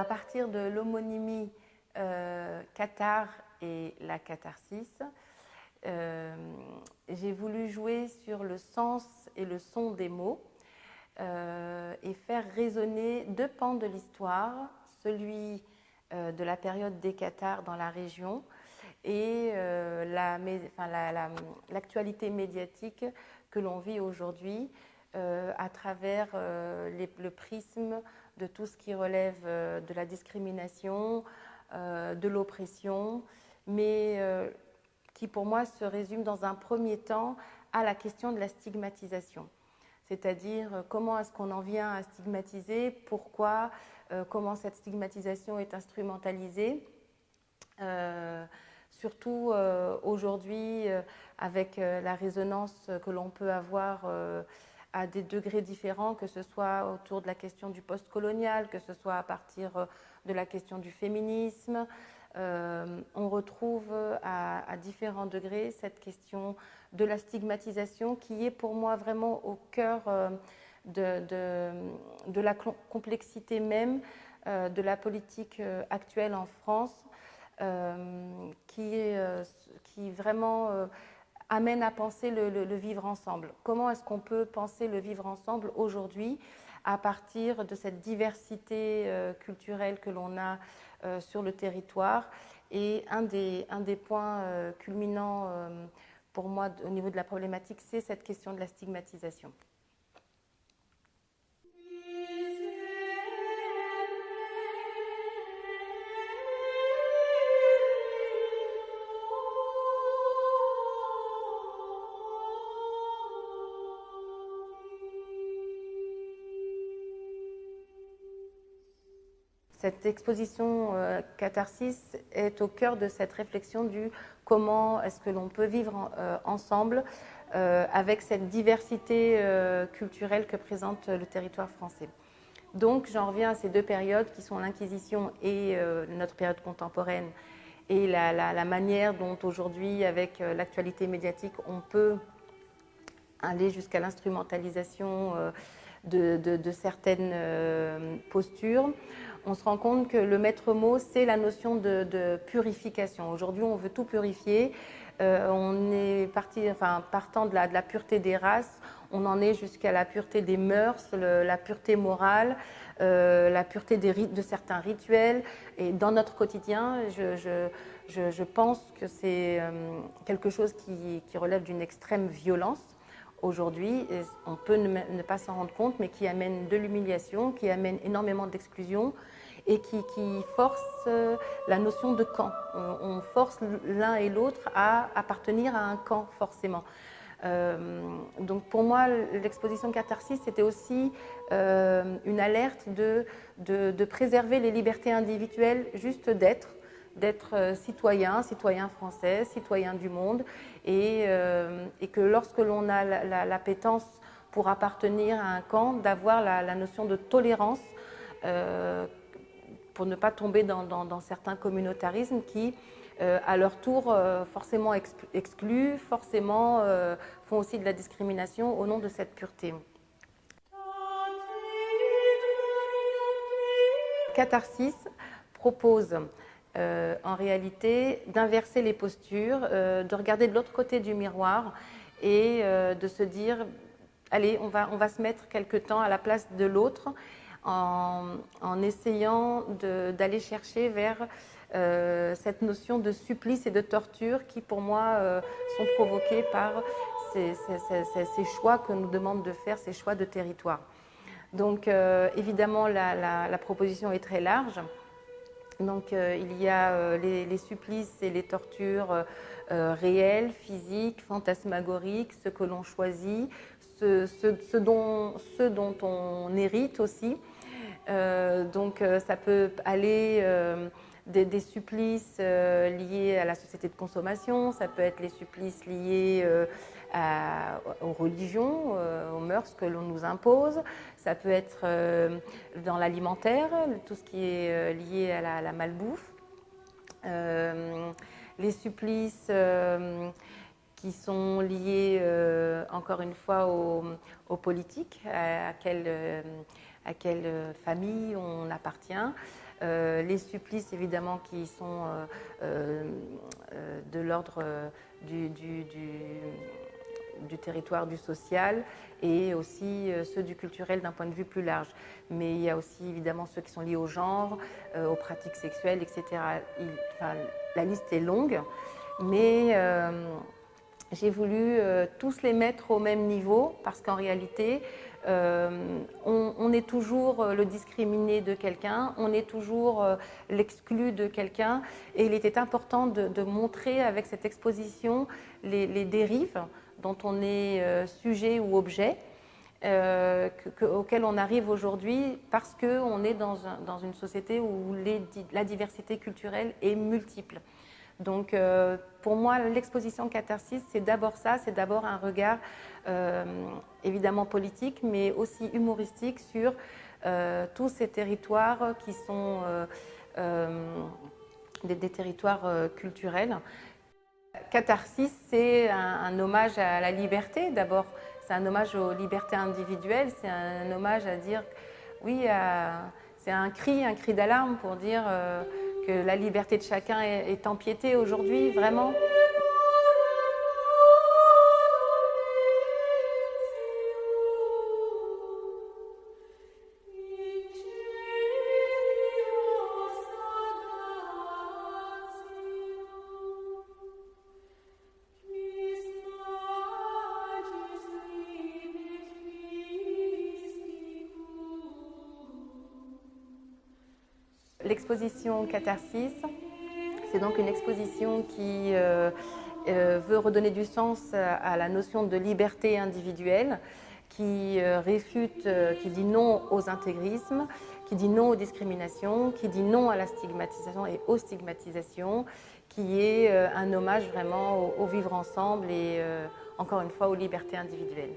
À partir de l'homonymie Cathare et la catharsis, j'ai voulu jouer sur le sens et le son des mots et faire résonner deux pans de l'histoire, celui de la période des cathares dans la région et l'actualité médiatique que l'on vit aujourd'hui à travers le prisme de tout ce qui relève de la discrimination, de l'oppression, mais qui pour moi se résume dans un premier temps à la question de la stigmatisation. C'est-à-dire comment est-ce qu'on en vient à stigmatiser, pourquoi, comment cette stigmatisation est instrumentalisée. Surtout aujourd'hui, avec la résonance que l'on peut avoir à des degrés différents, que ce soit autour de la question du post-colonial, que ce soit à partir de la question du féminisme. On retrouve à différents degrés cette question de la stigmatisation qui est pour moi vraiment au cœur de la complexité même de la politique actuelle en France, qui vraiment amène à penser le vivre ensemble. Comment est-ce qu'on peut penser le vivre ensemble aujourd'hui à partir de cette diversité culturelle que l'on a sur le territoire? Et un des points culminants pour moi au niveau de la problématique, c'est cette question de la stigmatisation. Cette exposition Catharsis est au cœur de cette réflexion du comment est-ce que l'on peut vivre ensemble avec cette diversité culturelle que présente le territoire français. Donc j'en reviens à ces deux périodes qui sont l'Inquisition et notre période contemporaine et la manière dont aujourd'hui, avec l'actualité médiatique, on peut aller jusqu'à l'instrumentalisation de certaines postures. On se rend compte que le maître mot, c'est la notion de purification. Aujourd'hui, on veut tout purifier. On est partant de la pureté des races, on en est jusqu'à la pureté des mœurs, la pureté morale, la pureté de certains rituels. Et dans notre quotidien, je pense que c'est quelque chose qui relève d'une extrême violence. Aujourd'hui, on peut ne pas s'en rendre compte, mais qui amène de l'humiliation, qui amène énormément d'exclusion et qui force la notion de camp. On force l'un et l'autre à appartenir à un camp, forcément. Donc pour moi, l'exposition Catharsis, c'était aussi une alerte de préserver les libertés individuelles, juste d'être citoyen français, citoyen du monde, et que lorsque l'on a l'appétence pour appartenir à un camp, d'avoir la notion de tolérance pour ne pas tomber dans certains communautarismes qui, à leur tour, forcément excluent, forcément font aussi de la discrimination au nom de cette pureté. Catharsis propose en réalité d'inverser les postures, de regarder de l'autre côté du miroir et de se dire allez, on va se mettre quelque temps à la place de l'autre en essayant d'aller chercher vers cette notion de supplice et de torture qui pour moi sont provoquées par ces choix que nous demande de faire, ces choix de territoire. Donc évidemment la proposition est très large. Donc il y a les supplices et les tortures réelles, physiques, fantasmagoriques, ce que l'on choisit, ce dont on hérite aussi. Donc ça peut aller des supplices liés à la société de consommation, ça peut être les supplices liés aux religions, aux mœurs que l'on nous impose, ça peut être dans l'alimentaire, tout ce qui est lié à la malbouffe, les supplices qui sont liés encore une fois aux politiques, à quelle famille on appartient. les supplices évidemment qui sont de l'ordre du territoire, du social, et aussi ceux du culturel d'un point de vue plus large. Mais il y a aussi évidemment ceux qui sont liés au genre, aux pratiques sexuelles, etc. La liste est longue, mais j'ai voulu tous les mettre au même niveau parce qu'en réalité, on est toujours le discriminé de quelqu'un, on est toujours l'exclu de quelqu'un, et il était important de montrer avec cette exposition les dérives dont on est sujet ou objet, auxquelles on arrive aujourd'hui parce qu'on est dans une société où la diversité culturelle est multiple. Donc pour moi, l'exposition Catharsis, c'est d'abord ça, c'est d'abord un regard évidemment politique, mais aussi humoristique sur tous ces territoires qui sont des territoires culturels. Catharsis, c'est un hommage à la liberté d'abord, c'est un hommage aux libertés individuelles, c'est un hommage à dire, oui, c'est un cri d'alarme pour dire que la liberté de chacun est empiétée aujourd'hui, vraiment. L'exposition Catharsis, c'est donc une exposition qui veut redonner du sens à la notion de liberté individuelle, qui réfute, qui dit non aux intégrismes, qui dit non aux discriminations, qui dit non à la stigmatisation et aux stigmatisations, qui est un hommage vraiment au vivre ensemble et encore une fois aux libertés individuelles.